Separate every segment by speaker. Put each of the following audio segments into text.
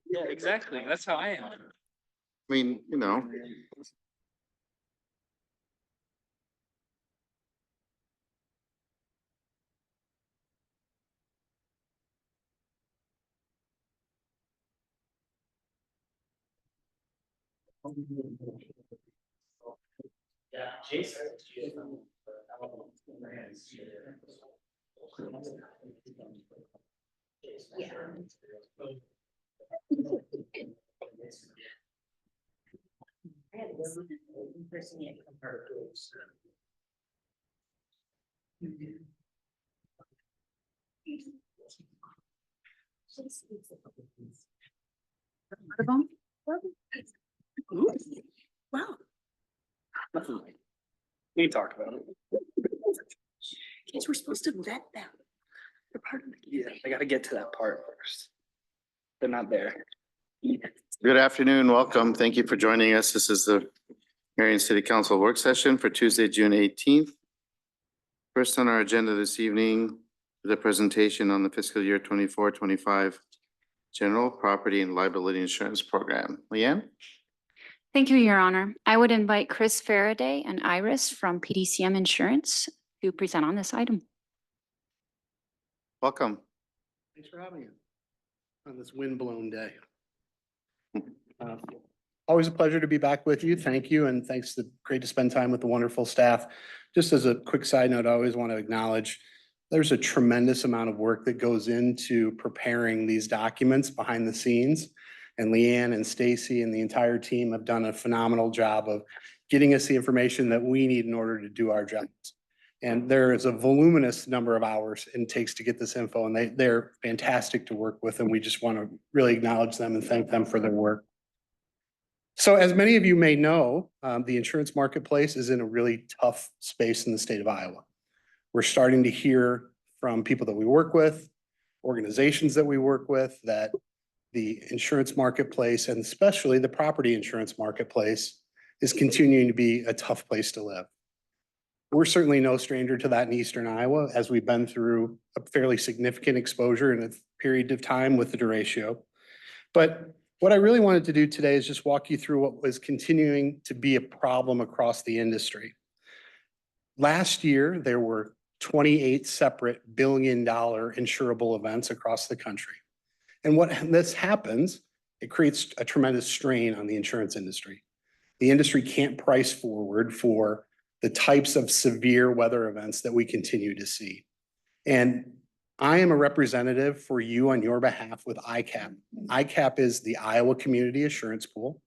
Speaker 1: Yeah, exactly. That's how I am.
Speaker 2: I mean, you know.
Speaker 1: Yeah, Jason.
Speaker 3: Wow.
Speaker 1: We can talk about it.
Speaker 3: Kids were supposed to vet them. They're part of the
Speaker 1: Yeah, I gotta get to that part first. They're not there.
Speaker 2: Good afternoon, welcome. Thank you for joining us. This is the Marion City Council work session for Tuesday, June 18th. First on our agenda this evening, the presentation on the fiscal year 24-25 General Property and Liability Insurance Program. Leanne?
Speaker 4: Thank you, Your Honor. I would invite Chris Faraday and Iris from PDCM Insurance to present on this item.
Speaker 2: Welcome.
Speaker 5: Thanks for having me on this windblown day. Always a pleasure to be back with you. Thank you. And thanks great to spend time with the wonderful staff. Just as a quick side note, I always want to acknowledge there's a tremendous amount of work that goes into preparing these documents behind the scenes. And Leanne and Stacy and the entire team have done a phenomenal job of getting us the information that we need in order to do our jobs. And there is a voluminous number of hours it takes to get this info, and they're fantastic to work with. And we just want to really acknowledge them and thank them for their work. So as many of you may know, the insurance marketplace is in a really tough space in the state of Iowa. We're starting to hear from people that we work with, organizations that we work with, that the insurance marketplace and especially the property insurance marketplace is continuing to be a tough place to live. We're certainly no stranger to that in Eastern Iowa, as we've been through a fairly significant exposure in a period of time with the derecho. But what I really wanted to do today is just walk you through what was continuing to be a problem across the industry. Last year, there were 28 separate billion-dollar insurable events across the country. And when this happens, it creates a tremendous strain on the insurance industry. The industry can't price forward for the types of severe weather events that we continue to see. And I am a representative for you on your behalf with ICAP. ICAP is the Iowa Community Assurance Pool.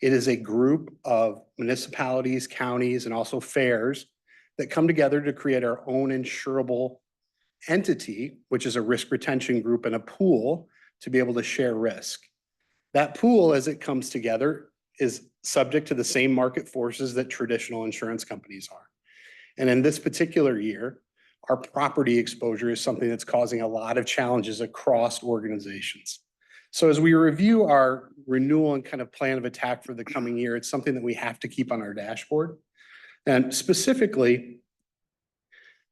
Speaker 5: It is a group of municipalities, counties, and also fairs that come together to create our own insurable entity, which is a risk retention group and a pool to be able to share risk. That pool, as it comes together, is subject to the same market forces that traditional insurance companies are. And in this particular year, our property exposure is something that's causing a lot of challenges across organizations. So as we review our renewal and kind of plan of attack for the coming year, it's something that we have to keep on our dashboard. And specifically,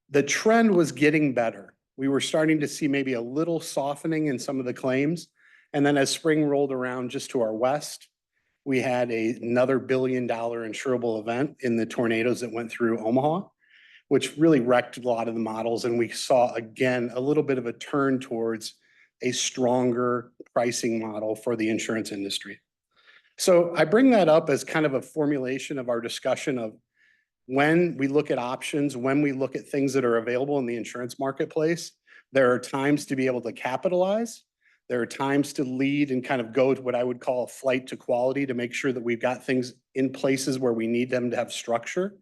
Speaker 5: the trend was getting better. We were starting to see maybe a little softening in some of the claims. And then as spring rolled around just to our west, we had another billion-dollar insurable event in the tornadoes that went through Omaha, which really wrecked a lot of the models. And we saw, again, a little bit of a turn towards a stronger pricing model for the insurance industry. So I bring that up as kind of a formulation of our discussion of when we look at options, when we look at things that are available in the insurance marketplace, there are times to be able to capitalize. There are times to lead and kind of go to what I would call a flight to quality to make sure that we've got things in places where we need them to have structure.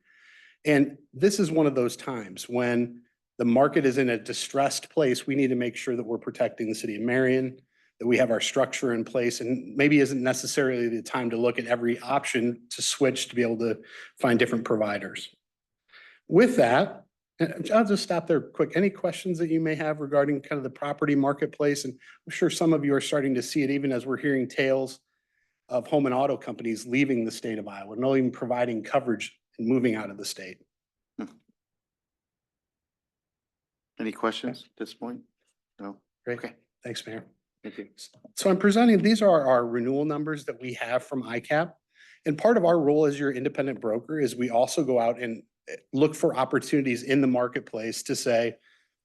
Speaker 5: And this is one of those times when the market is in a distressed place. We need to make sure that we're protecting the city of Marion, that we have our structure in place, and maybe isn't necessarily the time to look at every option to switch to be able to find different providers. With that, I'll just stop there quick. Any questions that you may have regarding kind of the property marketplace? And I'm sure some of you are starting to see it even as we're hearing tales of home and auto companies leaving the state of Iowa, not even providing coverage and moving out of the state.
Speaker 2: Any questions at this point? No?
Speaker 5: Great. Okay. Thanks, Mayor.
Speaker 2: Thank you.
Speaker 5: So I'm presenting, these are our renewal numbers that we have from ICAP. And part of our role as your independent broker is we also go out and look for opportunities in the marketplace to say,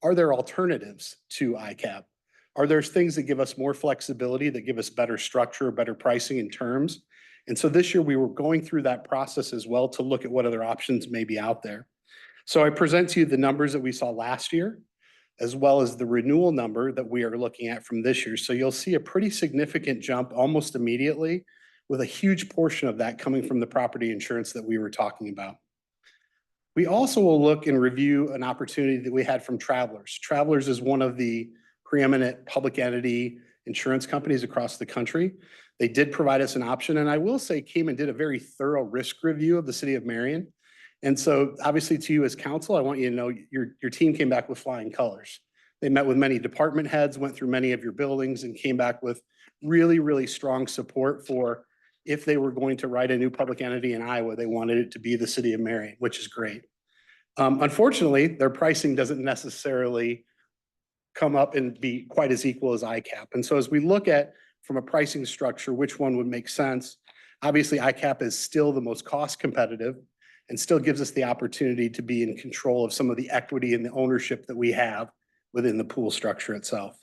Speaker 5: are there alternatives to ICAP? Are there things that give us more flexibility, that give us better structure, better pricing and terms? And so this year we were going through that process as well to look at what other options may be out there. So I present to you the numbers that we saw last year, as well as the renewal number that we are looking at from this year. So you'll see a pretty significant jump almost immediately, with a huge portion of that coming from the property insurance that we were talking about. We also will look and review an opportunity that we had from Travelers. Travelers is one of the preeminent public entity insurance companies across the country. They did provide us an option, and I will say came and did a very thorough risk review of the city of Marion. And so obviously to you as council, I want you to know your team came back with flying colors. They met with many department heads, went through many of your buildings, and came back with really, really strong support for if they were going to write a new public entity in Iowa, they wanted it to be the city of Marion, which is great. Unfortunately, their pricing doesn't necessarily come up and be quite as equal as ICAP. And so as we look at from a pricing structure, which one would make sense? Obviously, ICAP is still the most cost competitive and still gives us the opportunity to be in control of some of the equity and the ownership that we have within the pool structure itself.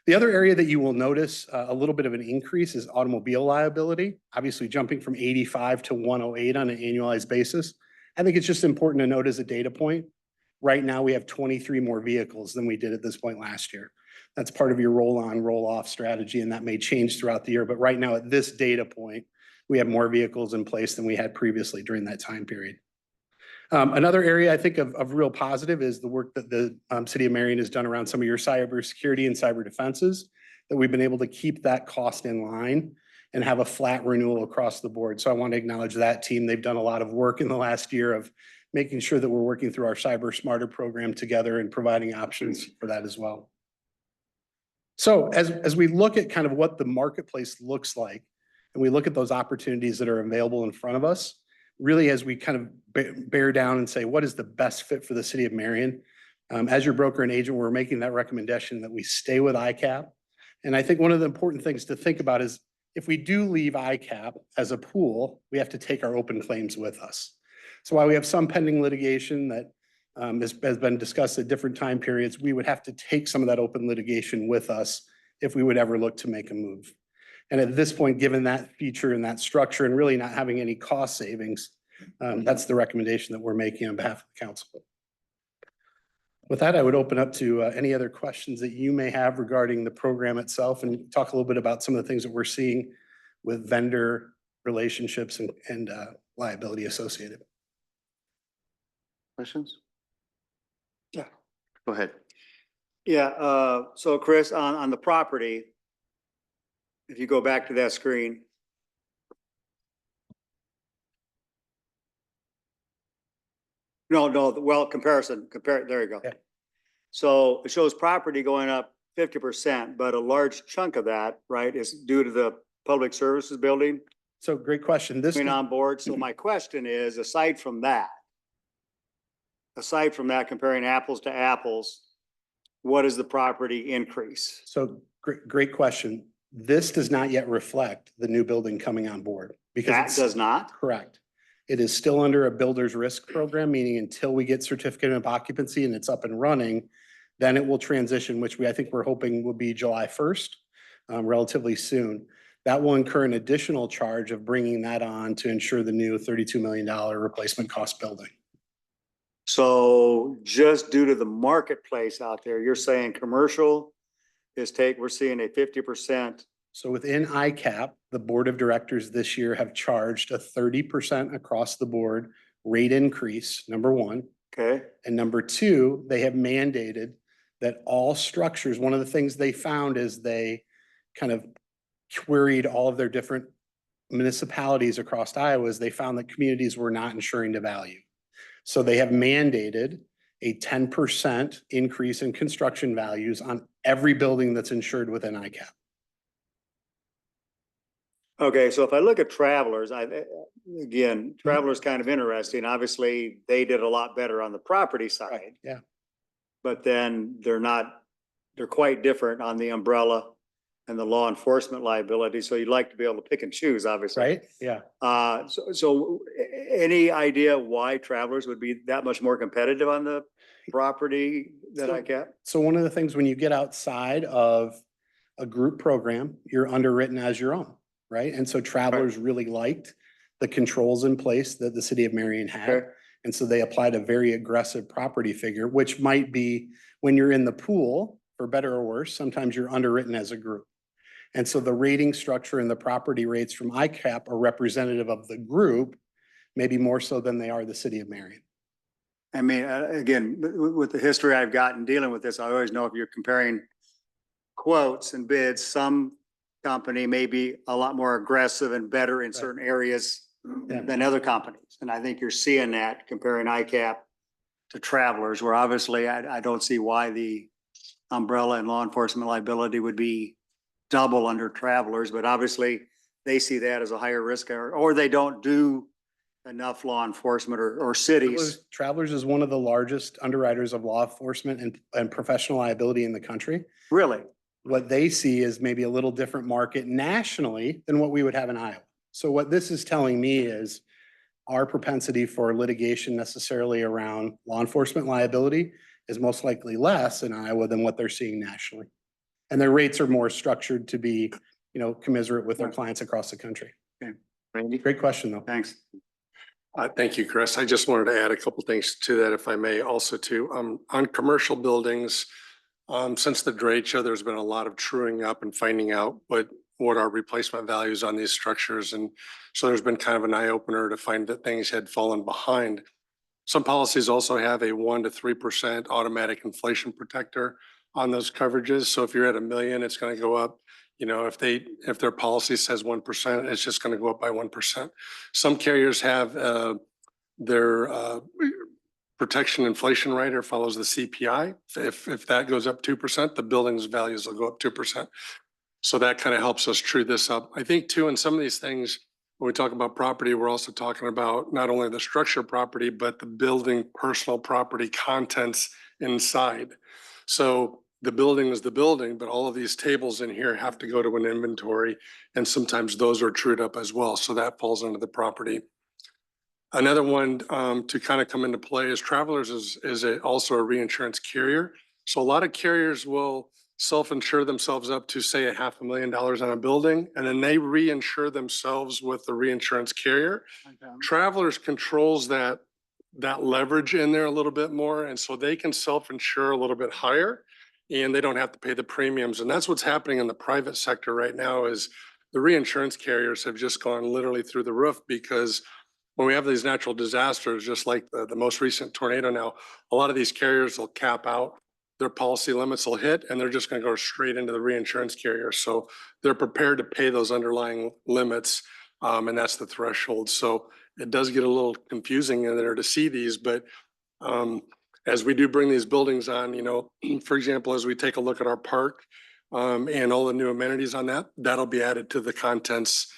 Speaker 5: The other area that you will notice a little bit of an increase is automobile liability, obviously jumping from 85 to 108 on an annualized basis. I think it's just important to note as a data point. Right now, we have 23 more vehicles than we did at this point last year. That's part of your roll-on, roll-off strategy, and that may change throughout the year. But right now, at this data point, we have more vehicles in place than we had previously during that time period. Another area I think of real positive is the work that the city of Marion has done around some of your cybersecurity and cyber defenses, that we've been able to keep that cost in line and have a flat renewal across the board. So I want to acknowledge that team. They've done a lot of work in the last year of making sure that we're working through our Cyber Smarter program together and providing options for that as well. So as we look at kind of what the marketplace looks like, and we look at those opportunities that are available in front of us, really as we kind of bear down and say, what is the best fit for the city of Marion? As your broker and agent, we're making that recommendation that we stay with ICAP. And I think one of the important things to think about is if we do leave ICAP as a pool, we have to take our open claims with us. So while we have some pending litigation that has been discussed at different time periods, we would have to take some of that open litigation with us if we would ever look to make a move. And at this point, given that feature and that structure and really not having any cost savings, that's the recommendation that we're making on behalf of the council. With that, I would open up to any other questions that you may have regarding the program itself and talk a little bit about some of the things that we're seeing with vendor relationships and liability associated.
Speaker 2: Questions?
Speaker 1: Yeah.
Speaker 2: Go ahead.
Speaker 6: Yeah, so Chris, on the property, if you go back to that screen. No, well, compare, there you go.
Speaker 5: Yeah.
Speaker 6: So it shows property going up 50%, but a large chunk of that, right, is due to the public services building
Speaker 5: So great question. This
Speaker 6: coming on board. So my question is, aside from that, comparing apples to apples, what is the property increase?
Speaker 5: So great question. This does not yet reflect the new building coming on board because
Speaker 6: That
Speaker 5: it's
Speaker 6: does not?
Speaker 5: correct. It is still under a builder's risk program, meaning until we get certificate of occupancy and it's up and running, then it will transition, which I think we're hoping will be July 1st, relatively soon. That will incur an additional charge of bringing that on to ensure the new $32 million replacement cost building.
Speaker 6: So just due to the marketplace out there, you're saying commercial is we're seeing a 50%.
Speaker 5: So within ICAP, the board of directors this year have charged a 30% across the board rate increase, number one.
Speaker 6: Okay,
Speaker 5: And number two, they have mandated that all structures, one of the things they found is they kind of queried all of their different municipalities across Iowa, is they found that communities were not insuring to value. So they have mandated a 10% increase in construction values on every building that's insured within ICAP.
Speaker 6: okay, so if I look at Travelers, again, Travelers kind of interesting. Obviously, they did a lot better on the property side.
Speaker 5: Yeah.
Speaker 6: But then they're not they're quite different on the umbrella and the law enforcement liability. So you'd like to be able to pick and choose, obviously.
Speaker 5: Right? Yeah.
Speaker 6: So any idea why Travelers would be that much more competitive on the property than
Speaker 5: So-
Speaker 6: ICAP?
Speaker 5: So one of the things when you get outside of a group program, you're underwritten as your own, right? And so Travelers really liked the controls in place that the city of Marion had.
Speaker 6: Okay.
Speaker 5: And so they applied a very aggressive property figure, which might be when you're in the pool, for better or worse, sometimes you're underwritten as a group. And so the rating structure and the property rates from ICAP are representative of the group, maybe more so than they are the city of Marion.
Speaker 6: I mean, again, with the history I've gotten dealing with this, I always know if you're comparing quotes and bids, some company may be a lot more aggressive and better in certain areas
Speaker 5: Yeah.
Speaker 6: than other companies. And I think you're seeing that comparing ICAP to Travelers, where obviously I don't see why the umbrella and law enforcement liability would be double under Travelers, but obviously they see that as a higher risk or they don't do enough law enforcement or cities.
Speaker 5: Travelers is one of the largest underwriters of law enforcement and professional liability in the country.
Speaker 6: Really?
Speaker 5: What they see is maybe a little different market nationally than what we would have in Iowa. So what this is telling me is our propensity for litigation necessarily around law enforcement liability is most likely less in Iowa than what they're seeing nationally. And their rates are more structured to be, commensurate with their clients across the country.
Speaker 2: Randy?
Speaker 5: Great question, though.
Speaker 6: Thanks.
Speaker 7: Thank you, Chris. I just wanted to add a couple things to that, if I may, also too. On commercial buildings, since the trade show, there's been a lot of truing up and finding out what are replacement values on these structures. And so there's been kind of an eye opener to find that things had fallen behind. Some policies also have a 1% to 3% automatic inflation protector on those coverages. So if you're at $1 million, it's going to go up. If their policy says 1%, it's just going to go up by 1%. Some carriers have their protection inflation rider follows the CPI. If that goes up 2%, the building's values will go up 2%. So that kind of helps us true this up. I think too, in some of these things, when we talk about property, we're also talking about not only the structure property, but the building personal property contents inside. So the building is the building, but all of these tables in here have to go to an inventory. And sometimes those are trued up as well. So that falls under the property. Another one to kind of come into play is Travelers is also a reinsurance carrier. So a lot of carriers will self-insure themselves up to say $500,000 on a building, and then they reinsure themselves with the reinsurance carrier. Travelers controls that leverage in there a little bit more, and so they can self-insure a little bit higher, and they don't have to pay the premiums. And that's what's happening in the private sector right now is the reinsurance carriers have just gone literally through the roof because when we have these natural disasters, just like the most recent tornado now, a lot of these carriers will cap out. Their policy limits will hit and they're just going to go straight into the reinsurance carrier. So they're prepared to pay those underlying limits. And that's the threshold. So it does get a little confusing in there to see these, but as we do bring these buildings on, for example, as we take a look at our park and all the new amenities on that, that'll be added to the contents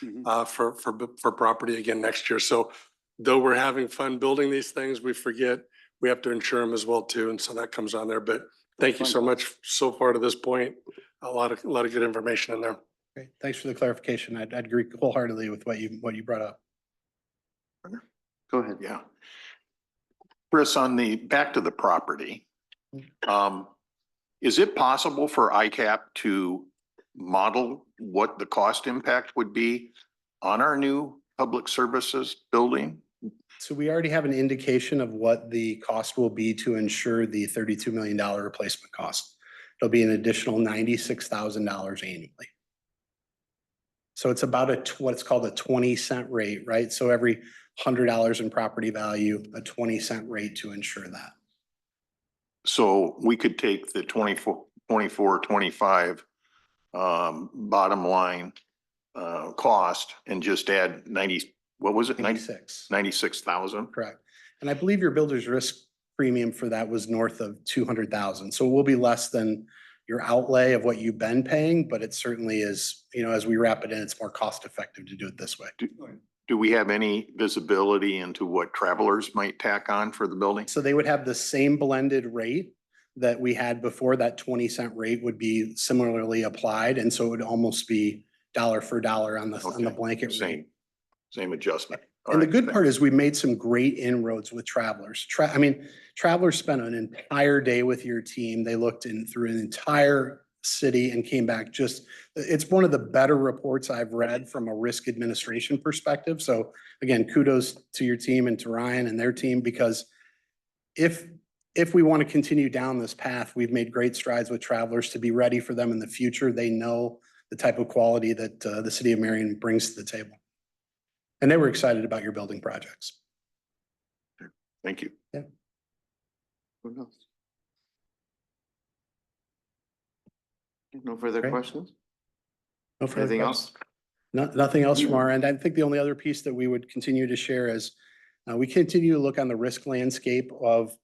Speaker 7: for property again next year. So though we're having fun building these things, we forget we have to insure them as well too. And so that comes on there, but thank you so much so far to this point. A lot of good information in there.
Speaker 5: Great. Thanks for the clarification. I'd agree wholeheartedly with what you brought up.
Speaker 2: Go ahead.
Speaker 8: Yeah. Chris, back to the property. Is it possible for ICAP to model what the cost impact would be on our new public services building?
Speaker 5: So we already have an indication of what the cost will be to insure the $32 million replacement cost. It'll be an additional $96,000 annually. So it's about what's called a 20-cent rate, right? So every $100 in property value, a 20-cent rate to insure that.
Speaker 8: So we could take the 25 bottom line cost and just add 96,000.
Speaker 5: Correct. And I believe your builder's risk premium for that was north of 200,000. So it will be less than your outlay of what you've been paying, but it certainly is, as we wrap it in, it's more cost effective to do it this way.
Speaker 8: Do we have any visibility into what Travelers might tack on for the building?
Speaker 5: So they would have the same blended rate. that we had before, that 20-cent rate would be similarly applied. And so it would almost be dollar for dollar on the
Speaker 8: Okay,
Speaker 5: blanket rate.
Speaker 8: Same adjustment. All
Speaker 5: And the
Speaker 8: right,
Speaker 5: good part is we made some great inroads with travelers. I mean, travelers spent an entire day with your team. They looked through an entire city and came back it's one of the better reports I've read from a risk administration perspective. So again, kudos to your team and to Ryan and their team, because if we want to continue down this path, we've made great strides with travelers to be ready for them in the future. They know the type of quality that the city of Marion brings to the table. And they were excited about your building projects.
Speaker 8: thank you.
Speaker 2: Who else? No further
Speaker 5: Great.
Speaker 2: questions?
Speaker 5: No further
Speaker 2: Anything
Speaker 5: questions?
Speaker 2: else?
Speaker 5: Nothing else from our end. I think the only other piece that we would continue to share is we continue to look on the risk landscape of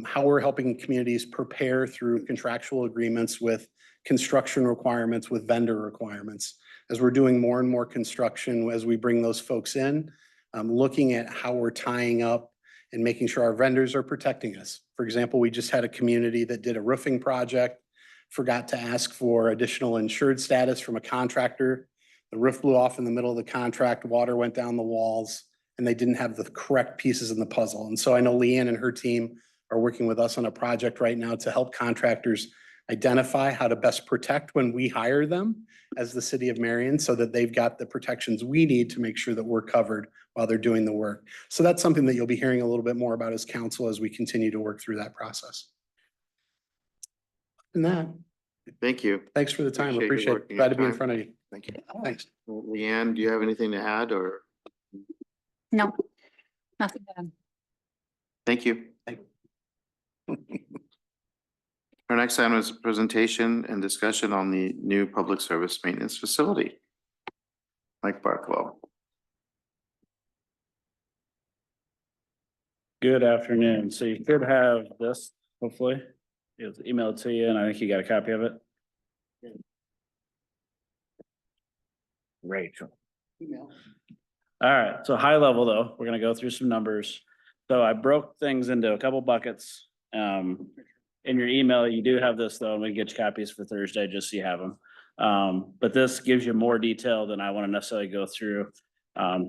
Speaker 5: how we're helping communities prepare through contractual agreements with construction requirements, with vendor requirements. As we're doing more and more construction, as we bring those folks in, looking at how we're tying up and making sure our vendors are protecting us. For example, we just had a community that did a roofing project, forgot to ask for additional insured status from a contractor. The roof blew off in the middle of the contract, water went down the walls, and they didn't have the correct pieces in the puzzle. And so I know Leanne and her team are working with us on a project right now to help contractors identify how to best protect when we hire them as the city of Marion, so that they've got the protections we need to make sure that we're covered while they're doing the work. So that's something that you'll be hearing a little bit more about as council as we continue to work through that process. And that,
Speaker 2: Thank you.
Speaker 5: thanks for the time.
Speaker 2: Appreciate you
Speaker 5: Appreciate it.
Speaker 2: working
Speaker 5: Glad
Speaker 2: your
Speaker 5: to be in
Speaker 2: time.
Speaker 5: front of you.
Speaker 8: Thank you.
Speaker 5: Thanks.
Speaker 2: Leanne, do you have anything to add or?
Speaker 4: No, nothing bad.
Speaker 2: Thank you. Our next item is a presentation and discussion on the new public service maintenance facility. Mike Barkwell.
Speaker 9: Good afternoon. So you should have this, hopefully. It's emailed to you, and I think you got a copy of it. Rachel. All right, so high level though, we're gonna go through some numbers. So I broke things into a couple buckets. In your email, you do have this though, and we can get you copies for Thursday, just so you have them. But this gives you more detail than I want to necessarily go through.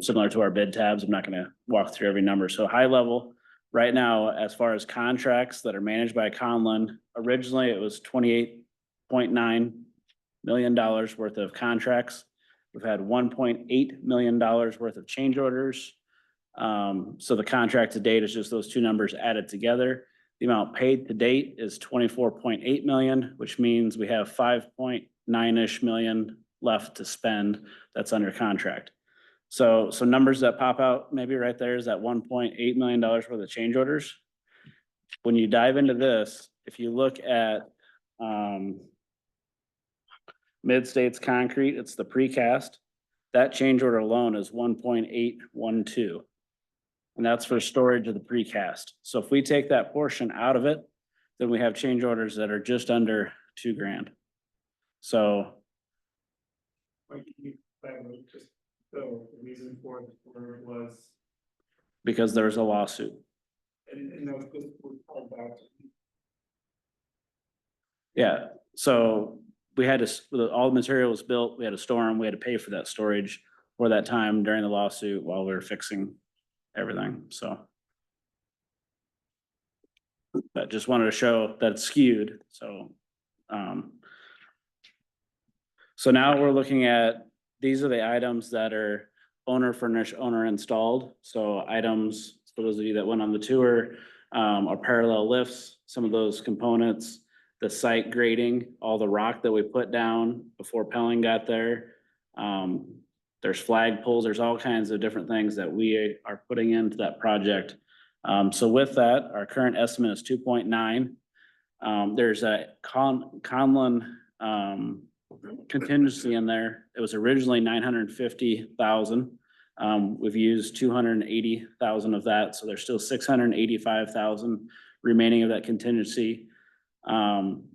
Speaker 9: Similar to our bid tabs, I'm not gonna walk through every number. So high level, right now, as far as contracts that are managed by Conlon, originally it was $28.9 million worth of contracts. We've had $1.8 million worth of change orders. So the contract to date is just those two numbers added together. The amount paid to date is 24.8 million, which means we have 5.9-ish million left to spend that's under contract. So numbers that pop out maybe right there is that $1.8 million worth of change orders. When you dive into this, if you look at Mid-States Concrete, it's the precast. That change order alone is 1.812. And that's for storage of the precast. So if we take that portion out of it, then we have change orders that are just under $2,000. So.
Speaker 10: So the reason for it was.
Speaker 9: Because there was a lawsuit.
Speaker 10: And that was called back.
Speaker 9: Yeah, so we had to, all the material was built, we had to store them, we had to pay for that storage for that time during the lawsuit while we were fixing everything, so. But just wanted to show that it's skewed, so. So now we're looking at, these are the items that are owner furnished, owner installed. So items, for those of you that went on the tour, are parallel lifts, some of those components, the site grading, all the rock that we put down before Pelling got there. There's flag poles, there's all kinds of different things that we are putting into that project. So with that, our current estimate is 2.9. There's a Conlon contingency in there. It was originally 950,000. We've used 280,000 of that, so there's still 685,000 remaining of that contingency.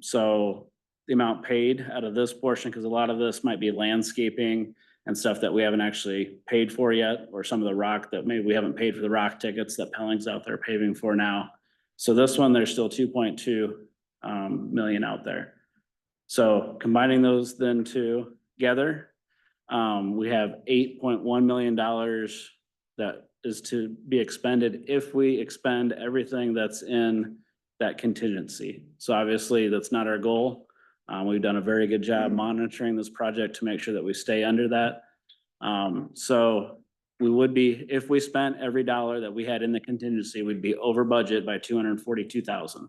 Speaker 9: So the amount paid out of this portion, because a lot of this might be landscaping and stuff that we haven't actually paid for yet, or some of the rock that maybe we haven't paid for the rock tickets that Pelling's out there paving for now. So this one, there's still 2.2 million out there. So combining those then together, we have $8.1 million that is to be expended if we expend everything that's in that contingency. So obviously, that's not our goal. We've done a very good job monitoring this project to make sure that we stay under that. So we would be, if we spent every dollar that we had in the contingency, we'd be over budget by $242,000.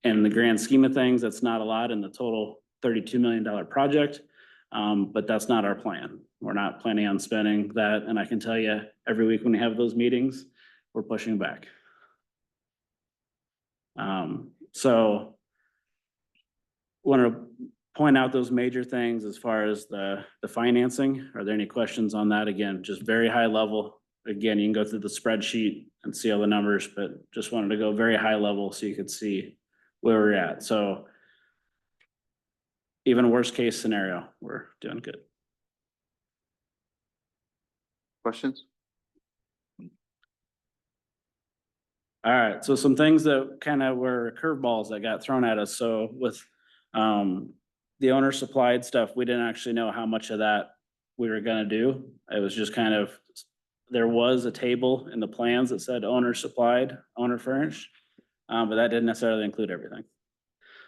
Speaker 9: In the grand scheme of things, that's not a lot in the total $32 million project. But that's not our plan. We're not planning on spending that. And I can tell you, every week when we have those meetings, we're pushing back. So want to point out those major things as far as the financing. Are there any questions on that? Again, just very high level. Again, you can go through the spreadsheet and see all the numbers, but just wanted to go very high level so you could see where we're at. So even a worst case scenario, we're doing good.
Speaker 2: Questions?
Speaker 9: All right, so some things that kind of were curveballs that got thrown at us. So with the owner supplied stuff, we didn't actually know how much of that we were gonna do. It was just kind of, there was a table in the plans that said owner supplied, owner furnished, but that didn't necessarily include everything.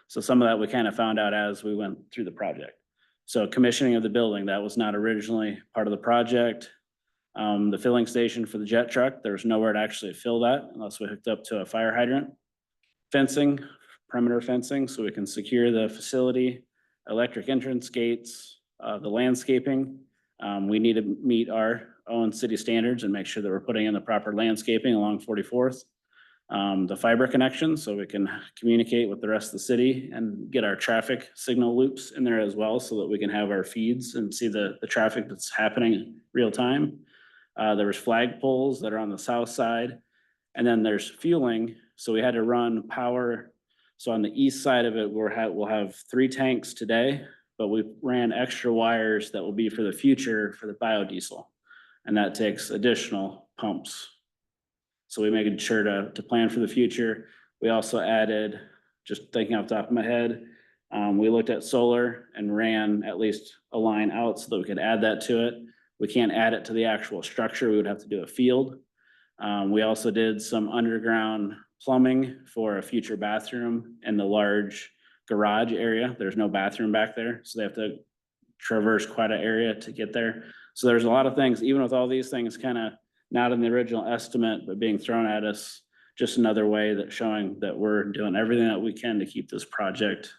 Speaker 9: So some of that we kind of found out as we went through the project. So commissioning of the building, that was not originally part of the project. The filling station for the jet truck, there was nowhere to actually fill that unless we hooked up to a fire hydrant. Fencing, perimeter fencing, so we can secure the facility, electric entrance gates, the landscaping. We need to meet our own city standards and make sure that we're putting in the proper landscaping along 44th. The fiber connection, so we can communicate with the rest of the city and get our traffic signal loops in there as well, so that we can have our feeds and see the traffic that's happening in real time. There was flag poles that are on the south side, and then there's fueling. So we had to run power. So on the east side of it, we'll have 3 tanks today, but we ran extra wires that will be for the future for the biodiesel. And that takes additional pumps. So we made sure to plan for the future. We also added, just thinking off the top of my head, we looked at solar and ran at least a line out so that we could add that to it. We can't add it to the actual structure. We would have to do a field. We also did some underground plumbing for a future bathroom in the large garage area. There's no bathroom back there, so they have to traverse quite an area to get there. So there's a lot of things, even with all these things kind of not in the original estimate, but being thrown at us, just another way that showing that we're doing everything that we can to keep this project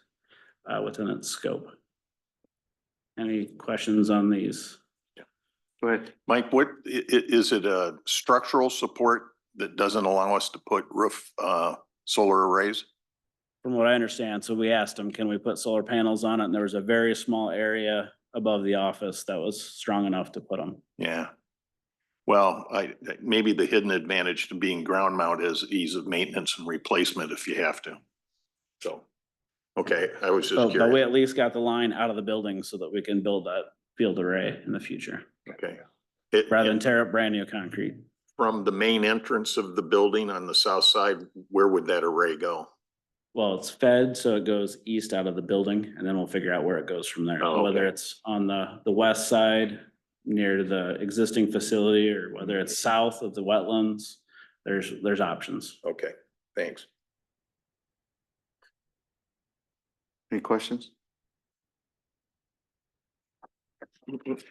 Speaker 9: within its scope. Any questions on these?
Speaker 2: Go ahead.
Speaker 8: Mike, what is it a structural support that doesn't allow us to put roof solar arrays?
Speaker 9: From what I understand, so we asked them, can we put solar panels on it? And there was a very small area above the office that was strong enough to put them.
Speaker 8: Yeah. Well, maybe the hidden advantage to being ground mount is ease of maintenance and replacement if you have to. So, okay, I was just
Speaker 9: But we
Speaker 8: curious.
Speaker 9: at least got the line out of the building so that we can build that field array in the future,
Speaker 8: Okay.
Speaker 9: rather than tear up brand new concrete.
Speaker 8: From the main entrance of the building on the south side, where would that array go?
Speaker 9: Well, it's fed, so it goes east out of the building, and then we'll figure out where it goes from there.
Speaker 8: Oh, okay.
Speaker 9: Whether it's on the west side near the existing facility, or whether it's south of the wetlands, there's options.
Speaker 8: Okay, thanks.
Speaker 2: Any questions?
Speaker 9: Okay.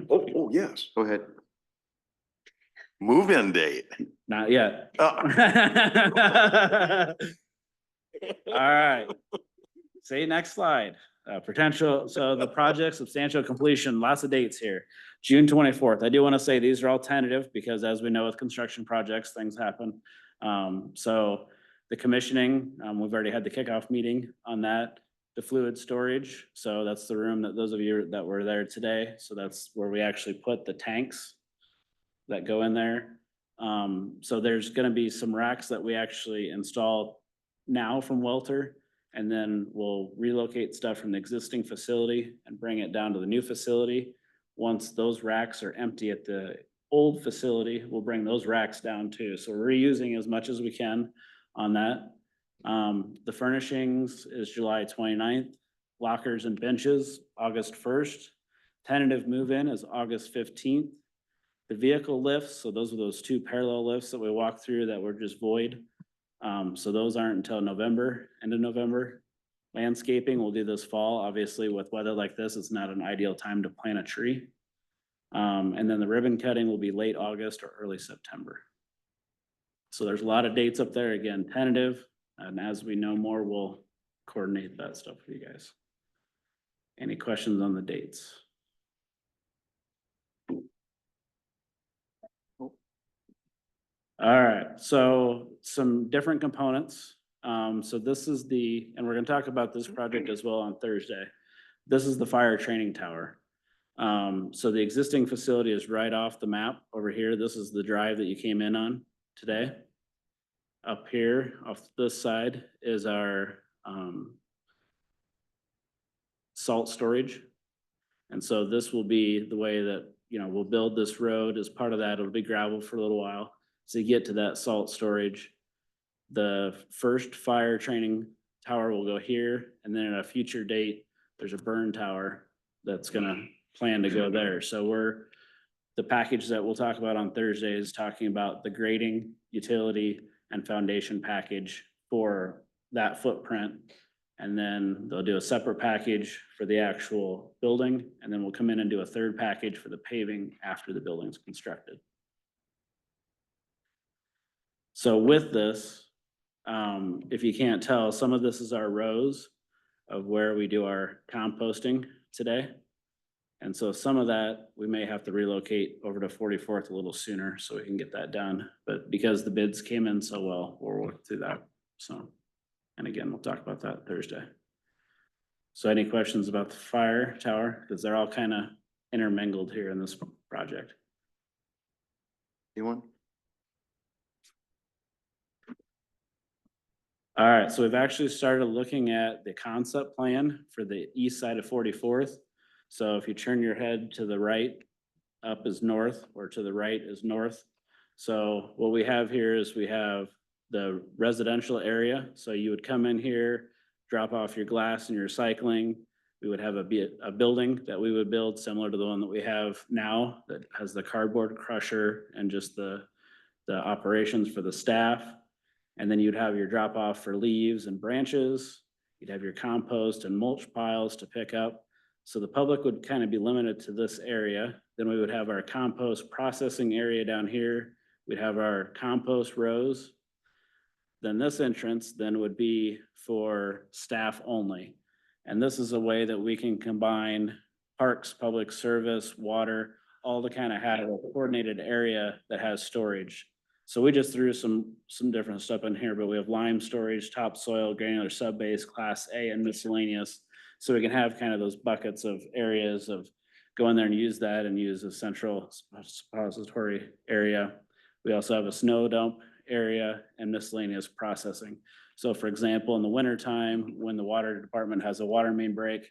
Speaker 8: Oh, yes.
Speaker 2: Go ahead.
Speaker 8: Move-in date.
Speaker 9: Not yet.
Speaker 8: Oh.
Speaker 9: All right. See, next slide. Potential, so the project substantial completion, lots of dates here. June 24th. I do want to say these are all tentative because as we know with construction projects, things happen. So the commissioning, we've already had the kickoff meeting on that. The fluid storage, so that's the room that those of you that were there today. So that's where we actually put the tanks that go in there. So there's gonna be some racks that we actually install now from Welter. And then we'll relocate stuff from the existing facility and bring it down to the new facility. Once those racks are empty at the old facility, we'll bring those racks down too. So we're reusing as much as we can on that. The furnishings is July 29th. Lockers and benches, August 1st. Tentative move-in is August 15th. The vehicle lifts, so those are those two parallel lifts that we walked through that were just void. So those aren't until November, end of November. Landscaping, we'll do this fall. Obviously, with weather like this, it's not an ideal time to plant a tree. And then the ribbon cutting will be late August or early September. So there's a lot of dates up there, again, tentative, and as we know more, we'll coordinate that stuff for you guys. Any questions on the dates? All right, so some different components. So this is and we're gonna talk about this project as well on Thursday. This is the fire training tower. So the existing facility is right off the map over here. This is the drive that you came in on today. Up here, off this side, is our salt storage. And so this will be the way that, we'll build this road. As part of that, it'll be gravel for a little while. So you get to that salt storage. The first fire training tower will go here, and then at a future date, there's a burn tower that's gonna plan to go there. So the package that we'll talk about on Thursday is talking about the grading, utility, and foundation package for that footprint. And then they'll do a separate package for the actual building, and then we'll come in and do a third package for the paving after the building's constructed. So with this, if you can't tell, some of this is our rows of where we do our composting today. And so some of that, we may have to relocate over to 44th a little sooner so we can get that done. But because the bids came in so well, we'll work through that. So, and again, we'll talk about that Thursday. So any questions about the fire tower? Because they're all kind of intermingled here in this project.
Speaker 2: Anyone?
Speaker 9: All right, so we've actually started looking at the concept plan for the east side of 44th. So if you turn your head to the right, up is north, or to the right is north. So what we have here is we have the residential area. So you would come in here, drop off your glass and your recycling. We would have a building that we would build similar to the one that we have now that has the cardboard crusher and just the operations for the staff. And then you'd have your drop off for leaves and branches. You'd have your compost and mulch piles to pick up. So the public would kind of be limited to this area. Then we would have our compost processing area down here. We'd have our compost rows. Then this entrance then would be for staff only. And this is a way that we can combine parks, public service, water, all to kind of have a coordinated area that has storage. So we just threw some different stuff in here, but we have lime storage, topsoil, granular subbase, class A, and miscellaneous. So we can have kind of those buckets of areas of go in there and use that and use a central suppository area. We also have a snow dump area and miscellaneous processing. So for example, in the wintertime, when the water department has a water main break,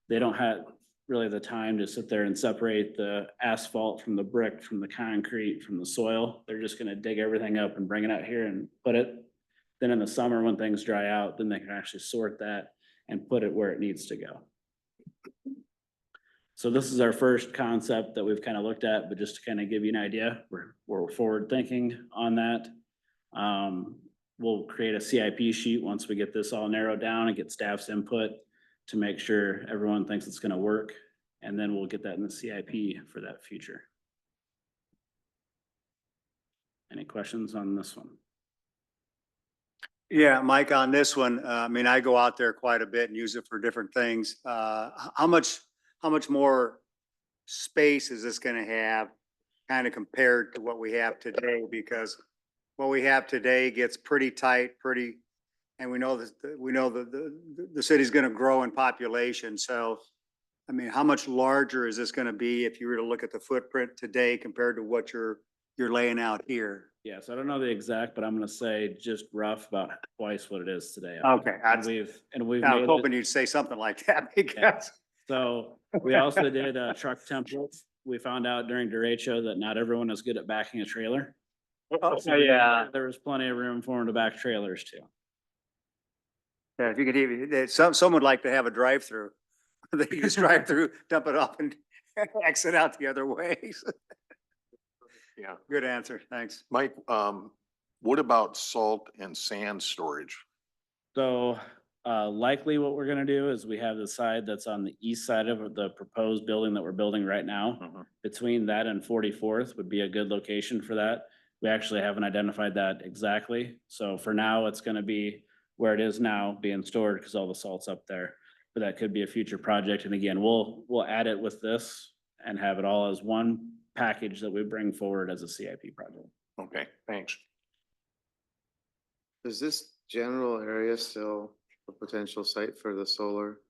Speaker 9: they don't have really the time to sit there and separate the asphalt from the brick, from the concrete, from the soil. They're just gonna dig everything up and bring it out here and put it. Then in the summer, when things dry out, then they can actually sort that and put it where it needs to go. So this is our first concept that we've kind of looked at, but just to kind of give you an idea, we're forward thinking on that. We'll create a CIP sheet once we get this all narrowed down and get staff's input to make sure everyone thinks it's gonna work. And then we'll get that in the CIP for that future. Any questions on this one?
Speaker 6: Yeah, Mike, on this one, I mean, I go out there quite a bit and use it for different things. How much more space is this gonna have kind of compared to what we have today? Because what we have today gets pretty tight, and we know the city's gonna grow in population. So, I mean, how much larger is this gonna be if you were to look at the footprint today compared to what you're laying out here?
Speaker 9: Yeah, so I don't know the exact, but I'm gonna say just rough about twice what it is today.
Speaker 6: Okay,
Speaker 9: And we've
Speaker 6: I was
Speaker 9: made it,
Speaker 6: hoping you'd say something like that because.
Speaker 9: so we also did truck templates. We found out during derecho that not everyone is good at backing a trailer.
Speaker 6: Oh,
Speaker 9: So
Speaker 6: yeah.
Speaker 9: there was plenty of room for them to back trailers too.
Speaker 6: Yeah, if you could even, some would like to have a drive-through. They can just drive through, dump it off and exit out the other way.
Speaker 8: Yeah.
Speaker 6: Good answer, thanks.
Speaker 8: Mike, what about salt and sand storage?
Speaker 9: So likely what we're gonna do is we have the side that's on the east side of the proposed building that we're building right now.
Speaker 8: Mhm.
Speaker 9: Between that and 44th would be a good location for that. We actually haven't identified that exactly. So for now, it's gonna be where it is now being stored because all the salt's up there. But that could be a future project. And again, we'll add it with this and have it all as one package that we bring forward as a CIP project.
Speaker 8: Okay, thanks.
Speaker 2: Is this general area still a potential site for the solar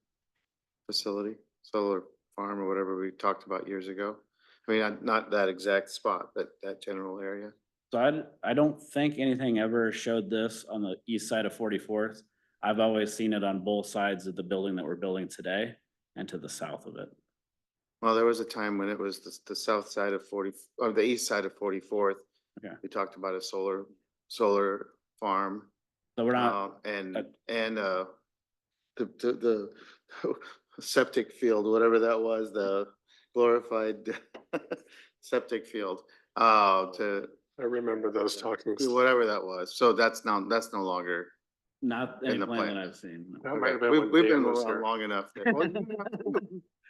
Speaker 2: facility, solar farm or whatever we talked about years ago? I mean, not that exact spot, but that general area.
Speaker 9: So I don't think anything ever showed this on the east side of 44th. I've always seen it on both sides of the building that we're building today and to the south of it.
Speaker 2: Well, there was a time when it was the south side of 40, or the east side of 44th.
Speaker 9: Okay.
Speaker 2: We talked about a solar farm.
Speaker 9: So we're not,
Speaker 2: The septic field, whatever that was, the glorified septic field, to
Speaker 7: I remember those talkings.
Speaker 2: whatever that was. So that's no longer.
Speaker 9: not
Speaker 2: in
Speaker 9: any
Speaker 2: the
Speaker 9: plan that
Speaker 2: plan.
Speaker 9: I've seen. no.
Speaker 7: That might have been
Speaker 2: We've
Speaker 7: when
Speaker 2: been
Speaker 7: Dan was
Speaker 2: around
Speaker 7: here.
Speaker 2: long enough. Well,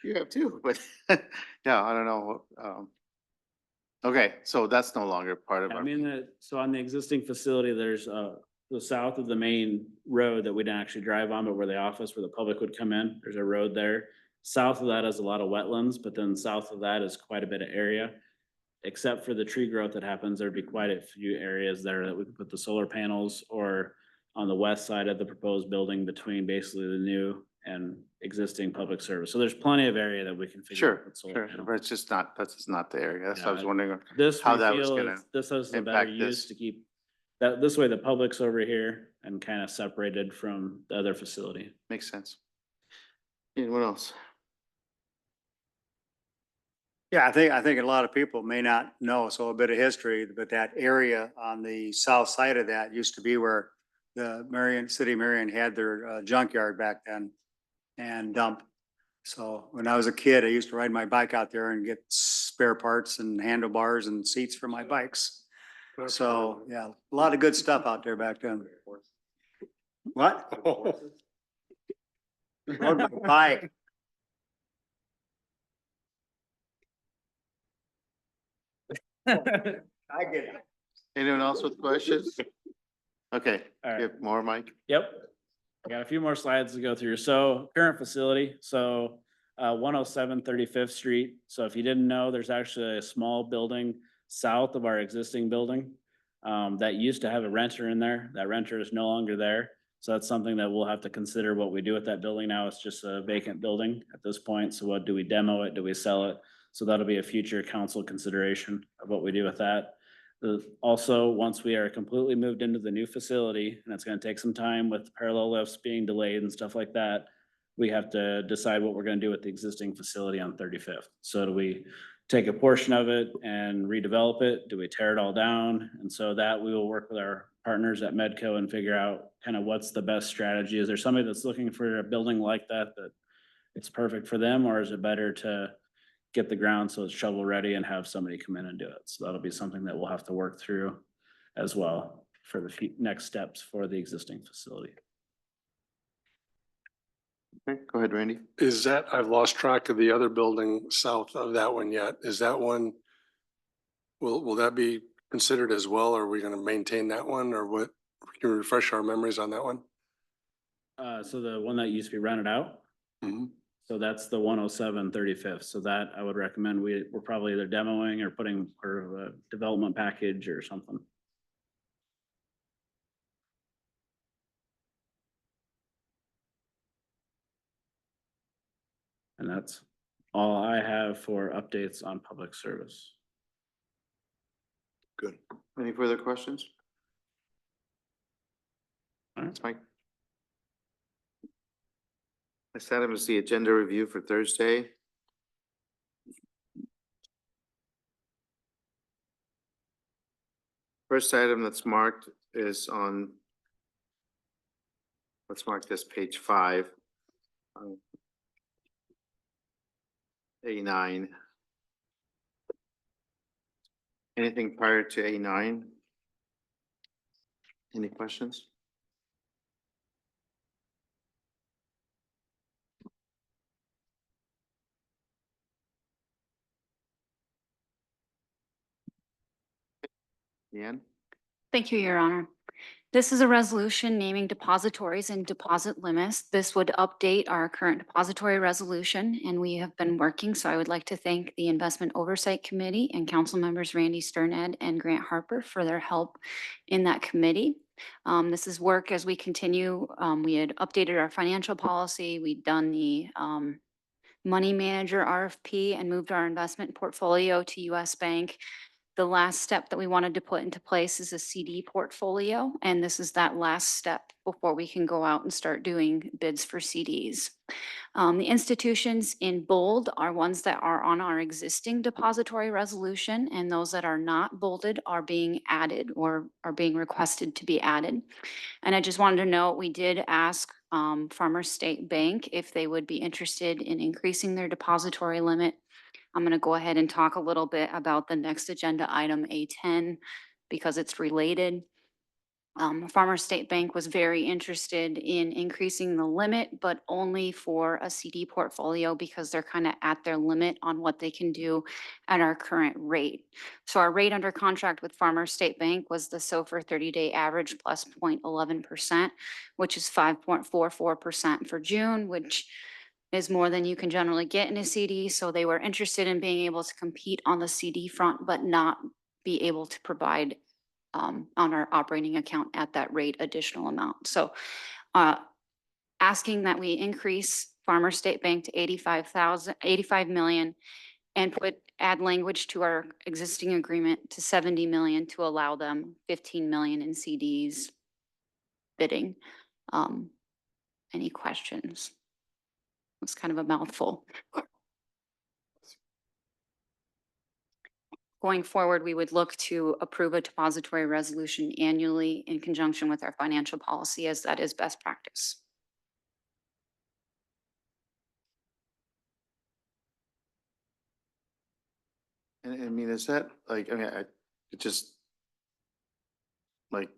Speaker 2: you have too, but yeah, I don't know. Okay, so that's no longer part of
Speaker 9: I
Speaker 2: our.
Speaker 9: mean, so on the existing facility, there's the south of the main road that we didn't actually drive on, but where the office, where the public would come in, there's a road there. South of that is a lot of wetlands, but then south of that is quite a bit of area. Except for the tree growth that happens, there'd be quite a few areas there that we could put the solar panels, or on the west side of the proposed building between basically the new and existing public service. So there's plenty of area that we can figure out.
Speaker 2: Sure,
Speaker 9: with solar
Speaker 2: sure,
Speaker 9: panels.
Speaker 2: but it's just not, that's just not the area. That's what I was
Speaker 9: Yeah,
Speaker 2: wondering.
Speaker 9: This
Speaker 2: how
Speaker 9: we
Speaker 2: that was
Speaker 9: feel
Speaker 2: gonna
Speaker 9: is, this is a better
Speaker 2: impact
Speaker 9: use
Speaker 2: this.
Speaker 9: to keep that, this way the public's over here and kind of separated from the other facility.
Speaker 2: Makes sense. Anyone else?
Speaker 6: Yeah, I think a lot of people may not know, so a bit of history, but that area on the south side of that used to be where the City of Marion had their junkyard back then and dump. So when I was a kid, I used to ride my bike out there and get spare parts and handlebars and seats for my bikes. So, yeah, a lot of good stuff out there back then. What? Rode my bike. I get it.
Speaker 2: Anyone else with questions? Okay,
Speaker 9: All right.
Speaker 2: you have more, Mike?
Speaker 9: Yep. I got a few more slides to go through. So current facility, so 107 35th Street. So if you didn't know, there's actually a small building south of our existing building that used to have a renter in there. That renter is no longer there. So that's something that we'll have to consider what we do with that building now. It's just a vacant building at this point. So what, do we demo it? Do we sell it? So that'll be a future council consideration of what we do with that. Also, once we are completely moved into the new facility, and it's gonna take some time with parallel lifts being delayed and stuff like that, we have to decide what we're gonna do with the existing facility on 35th. So do we take a portion of it and redevelop it? Do we tear it all down? And so that we will work with our partners at Medco and figure out kind of what's the best strategy. Is there somebody that's looking for a building like that it's perfect for them, or is it better to get the ground so it's shovel ready and have somebody come in and do it? So that'll be something that we'll have to work through as well for the next steps for the existing facility.
Speaker 2: Okay, go ahead, Randy.
Speaker 7: Is that, I've lost track of the other building south of that one yet. Is that one, will that be considered as well? Are we gonna maintain that one, or what? Can you refresh our memories on that one?
Speaker 9: So the one that used to be rented out,
Speaker 7: Mhm.
Speaker 9: so that's the 107 35th. So that I would recommend we're probably either demoing or putting part of a development package or something. And that's all I have for updates on public service.
Speaker 8: Good.
Speaker 2: Any further questions?
Speaker 9: All right.
Speaker 2: That's Mike. Next item is the agenda review for Thursday. First item that's marked is on let's mark this page 5. A9. Anything prior to A9? Any questions? Deanne?
Speaker 4: Thank you, Your Honor. This is a resolution naming depositories and deposit limits. This would update our current depository resolution, and we have been working. So I would like to thank the Investment Oversight Committee and council members Randy Sterned and Grant Harper for their help in that committee. This is work as we continue. We had updated our financial policy. We'd done the money manager RFP and moved our investment portfolio to US Bank. The last step that we wanted to put into place is a CD portfolio, and this is that last step before we can go out and start doing bids for CDs. The institutions in bold are ones that are on our existing depository resolution, and those that are not bolded are being added or are being requested to be added. And I just wanted to note, we did ask Farmers State Bank if they would be interested in increasing their depository limit. I'm going to go ahead and talk a little bit about the next agenda item, A10, because it's related. Farmers State Bank was very interested in increasing the limit, but only for a CD portfolio because they're kind of at their limit on what they can do at our current rate. So our rate under contract with Farmers State Bank was the SOFR 30-day average plus 0.11%, which is 5.44% for June, which is more than you can generally get in a CD. So they were interested in being able to compete on the CD front, but not be able to provide on our operating account at that rate additional amount. So asking that we increase Farmers State Bank to 85 million and add language to our existing agreement to 70 million to allow them 15 million in CDs bidding. Any questions? It's kind of a mouthful. Going forward, we would look to approve a depository resolution annually in conjunction with our financial policy, as that is best practice.
Speaker 2: And I mean, is that like, I mean, it just like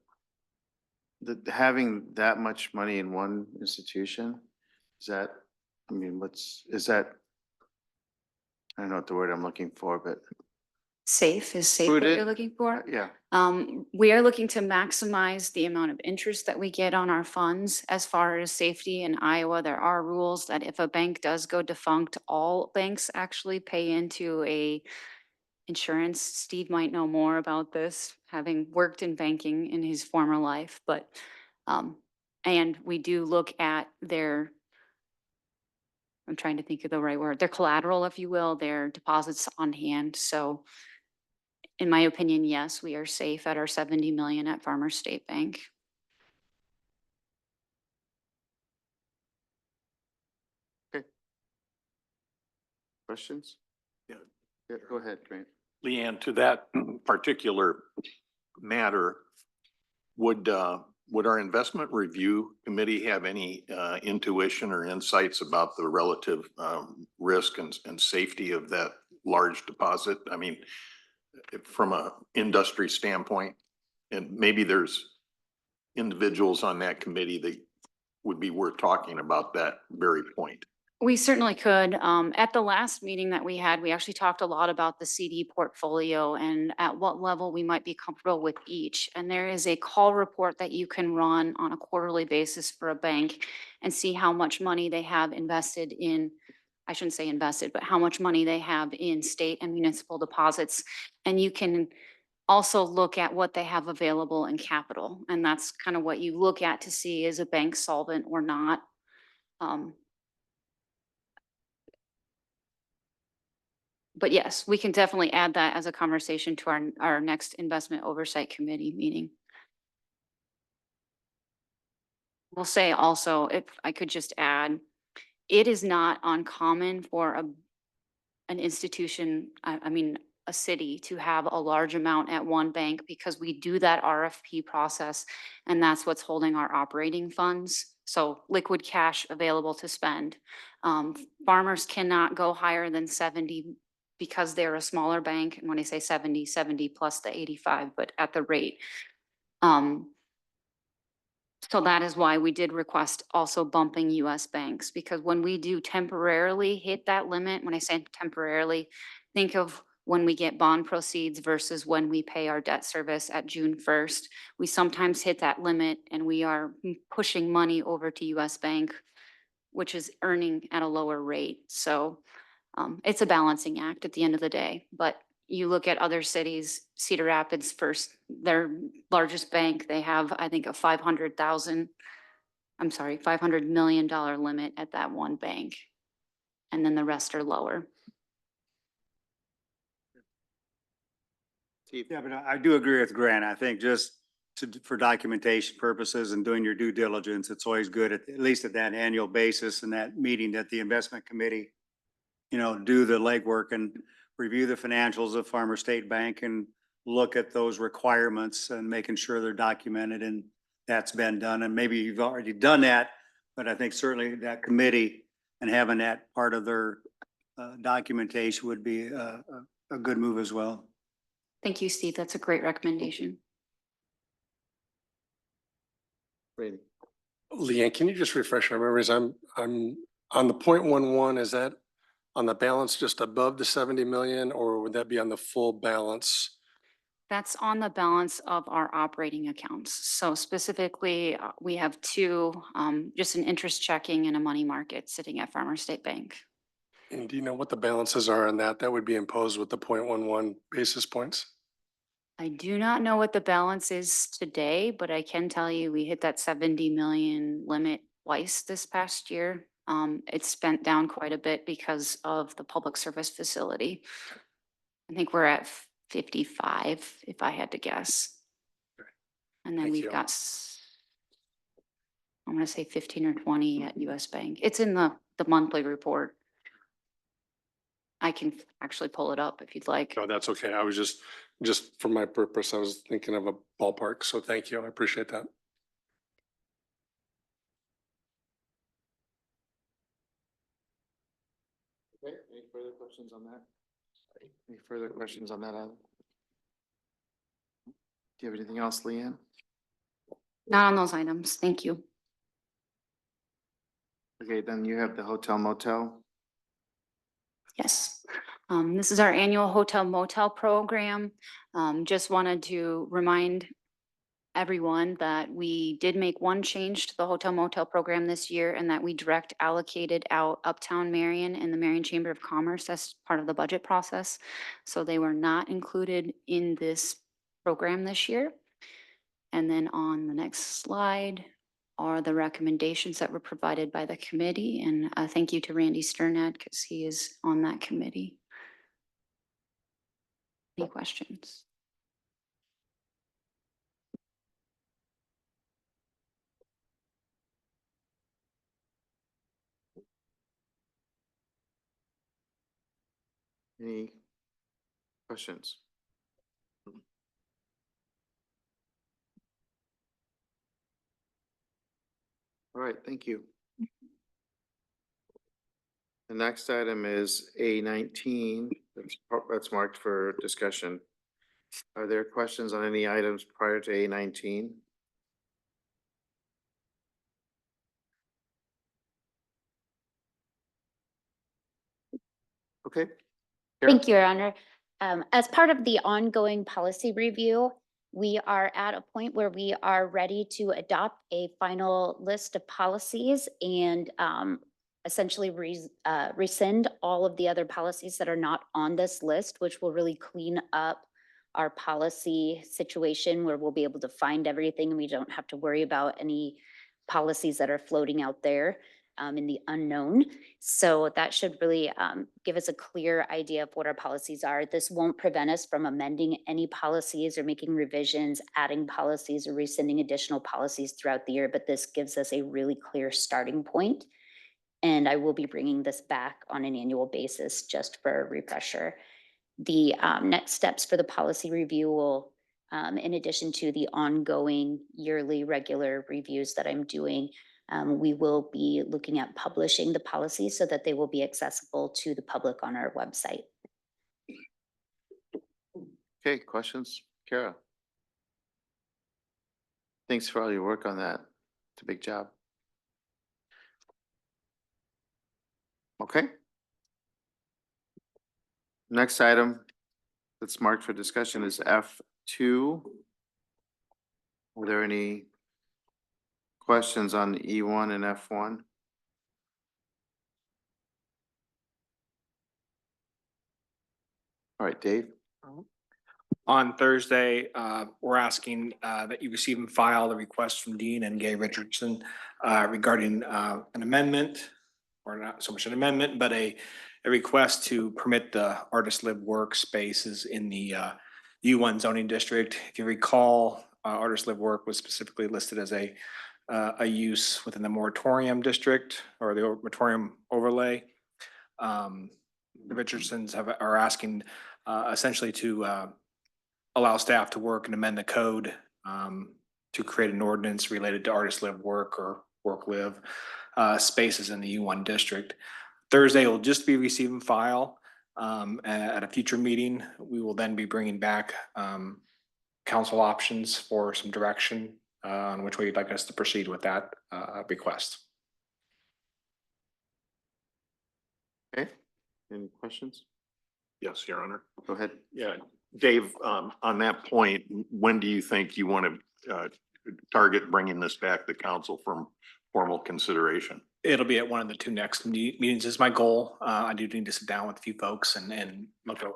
Speaker 2: having that much money in one institution, is that, I mean, is that, I don't know what the word I'm looking for, but
Speaker 4: Safe is safe what
Speaker 2: Prudent.
Speaker 4: you're looking for.
Speaker 2: yeah.
Speaker 4: We are looking to maximize the amount of interest that we get on our funds. As far as safety in Iowa, there are rules that if a bank does go defunct, all banks actually pay into a insurance. Steve might know more about this, having worked in banking in his former life, but and we do look at their, I'm trying to think of the right word, their collateral, if you will, their deposits on hand. So in my opinion, yes, we are safe at our 70 million at Farmers State Bank.
Speaker 2: Questions?
Speaker 8: Yeah.
Speaker 2: Yeah, go ahead, Grant.
Speaker 8: Leanne, to that particular matter, would our investment review committee have any intuition or insights about the relative risk and safety of that large deposit? I mean, from a industry standpoint, and maybe there's individuals on that committee that would be worth talking about that very point.
Speaker 4: We certainly could. At the last meeting that we had, we actually talked a lot about the CD portfolio and at what level we might be comfortable with each. And there is a call report that you can run on a quarterly basis for a bank and see how much money they have invested in, I shouldn't say invested, but how much money they have in state and municipal deposits. And you can also look at what they have available in capital. And that's kind of what you look at to see is a bank solvent or not. But yes, we can definitely add that as a conversation to our next investment oversight committee meeting. We'll say also, if I could just add, it is not uncommon for an institution, I mean, a city to have a large amount at one bank because we do that RFP process and that's what's holding our operating funds. So liquid cash available to spend. Farmers cannot go higher than 70 because they're a smaller bank. And when I say 70, 70 plus the 85, but at the rate. So that is why we did request also bumping US banks, because when we do temporarily hit that limit, when I say temporarily, think of when we get bond proceeds versus when we pay our debt service at June 1st. We sometimes hit that limit and we are pushing money over to US Bank, which is earning at a lower rate. So it's a balancing act at the end of the day. But you look at other cities, Cedar Rapids first, their largest bank, they have, I think, a $500 million limit at that one bank. And then the rest are lower.
Speaker 6: Yeah, but I do agree with Grant. I think just for documentation purposes and doing your due diligence, it's always good at least at that annual basis and that meeting that the investment committee, do the legwork and review the financials of Farmer State Bank and look at those requirements and making sure they're documented, and that's been done. And maybe you've already done that, but I think certainly that committee and having that part of their documentation would be a good move as well.
Speaker 4: Thank you, Steve. That's a great recommendation.
Speaker 2: Brady.
Speaker 7: Leanne, can you just refresh our memories? I'm on the 0.11, is that on the balance just above the 70 million, or would that be on the full balance?
Speaker 4: That's on the balance of our operating accounts. So specifically, we have two, just an interest checking and a money market sitting at Farmer State Bank.
Speaker 7: And do you know what the balances are on that? That would be imposed with the 0.11 basis points?
Speaker 4: I do not know what the balance is today, but I can tell you we hit that 70 million limit twice this past year. It's spent down quite a bit because of the public service facility. I think we're at 55, if I had to guess. And then
Speaker 7: Thank
Speaker 4: we've
Speaker 7: you.
Speaker 4: got, I'm gonna say 15 or 20 at US Bank. It's in the monthly report. I can actually pull it up if you'd like.
Speaker 7: No, that's okay. I was just for my purpose, I was thinking of a ballpark. So thank you. I appreciate that.
Speaker 2: Okay, any further questions on that? Any further questions on that item? Do you have anything else, Leanne?
Speaker 4: Not on those items. Thank you.
Speaker 2: Okay, then you have the hotel motel.
Speaker 4: Yes. This is our annual hotel motel program. Just wanted to remind everyone that we did make one change to the hotel motel program this year, and that we direct allocated out Uptown Marion and the Marion Chamber of Commerce as part of the budget process. So they were not included in this program this year. And then on the next slide are the recommendations that were provided by the committee. And thank you to Randy Sternad because he is on that committee. Any questions?
Speaker 2: Any questions? All right, thank you. The next item is A19. That's marked for discussion. Are there questions on any items prior to A19? Okay. Kara?
Speaker 11: Thank you, Your Honor. As part of the ongoing policy review, we are at a point where we are ready to adopt a final list of policies and essentially rescind all of the other policies that are not on this list, which will really clean up our policy situation where we'll be able to find everything and we don't have to worry about any policies that are floating out there in the unknown. So that should really give us a clear idea of what our policies are. This won't prevent us from amending any policies or making revisions, adding policies or rescinding additional policies throughout the year, but this gives us a really clear starting point. And I will be bringing this back on an annual basis just for a refresher. The next steps for the policy review will, in addition to the ongoing yearly regular reviews that I'm doing, We will be looking at publishing the policies so that they will be accessible to the public on our website.
Speaker 2: Okay, questions? Kara? Thanks for all your work on that. It's a big job. Okay. Next item that's marked for discussion is F2. Are there any questions on E1 and F1? All right, Dave?
Speaker 10: On Thursday, we're asking that you receive and file the request from Dean and Gay Richardson regarding an amendment, or not so much an amendment, but a request to permit the artist live work spaces in the U1 zoning district. If you recall, artist live work was specifically listed as a use within the moratorium district or the moratorium overlay. The Richardsons are asking essentially to allow staff to work and amend the code to create an ordinance related to artist live work or work live spaces in the U1 district. Thursday will just be receive and file. At a future meeting, we will then be bringing back council options for some direction on which way you'd like us to proceed with that request.
Speaker 2: Okay, any questions?
Speaker 8: Yes, Your Honor.
Speaker 2: Go ahead.
Speaker 8: Yeah, Dave, on that point, when do you think you want to target bringing this back to council from formal consideration?
Speaker 10: It'll be at one of the two next meetings is my goal. I do need to sit down with a few folks and look at,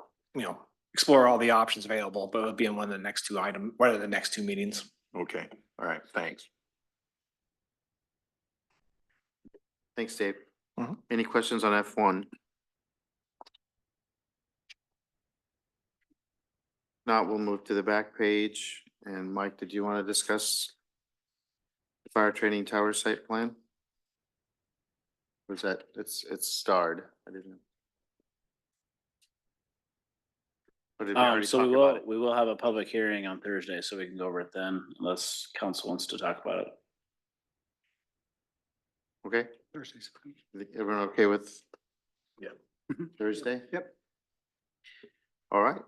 Speaker 10: explore all the options available, but it'll be in one of the next two items, one of the next two meetings.
Speaker 8: Okay, all right, thanks.
Speaker 2: Thanks, Dave.
Speaker 8: Mhm.
Speaker 2: Any questions on F1? Not, we'll move to the back page. And Mike, did you want to discuss the fire training tower site plan? Was that, it's starred. I didn't. Or did we already
Speaker 9: So
Speaker 2: talk about it?
Speaker 9: we will have a public hearing on Thursday, so we can go over it then, unless council wants to talk about it.
Speaker 2: Okay,
Speaker 6: Thursday's fine.
Speaker 2: everyone okay with?
Speaker 8: Yeah.
Speaker 2: Thursday?
Speaker 6: Yep.
Speaker 2: All right.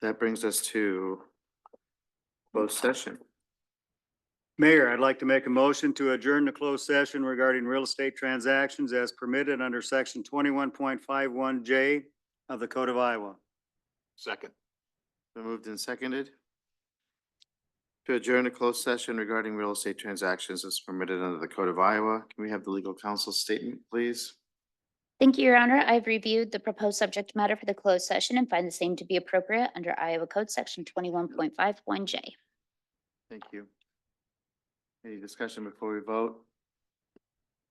Speaker 2: That brings us to closed session.
Speaker 6: Mayor, I'd like to make a motion to adjourn the closed session regarding real estate transactions as permitted under section 21.51J of the Code of Iowa.
Speaker 8: Second.
Speaker 2: Been moved and seconded. To adjourn a closed session regarding real estate transactions as permitted under the Code of Iowa. Can we have the legal counsel statement, please?
Speaker 11: Thank you, Your Honor. I've reviewed the proposed subject matter for the closed session and find the same to be appropriate under Iowa Code Section 21.51J.
Speaker 2: Thank you. Any discussion before we vote?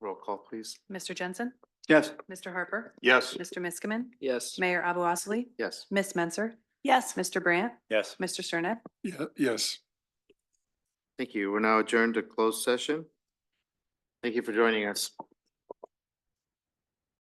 Speaker 2: Roll call, please.
Speaker 3: Mr. Jensen,
Speaker 6: Yes.
Speaker 3: Mr. Harper,
Speaker 8: Yes.
Speaker 3: Mr. Miskman,
Speaker 1: Yes.
Speaker 3: Mayor Abu Osley,
Speaker 2: Yes.
Speaker 3: Miss Menzer. Yes. Mr. Brandt,
Speaker 9: Yes.
Speaker 3: Mr. Sterned.
Speaker 7: Yeah, yes.
Speaker 2: Thank you. We're now adjourned to closed session. Thank you for joining us.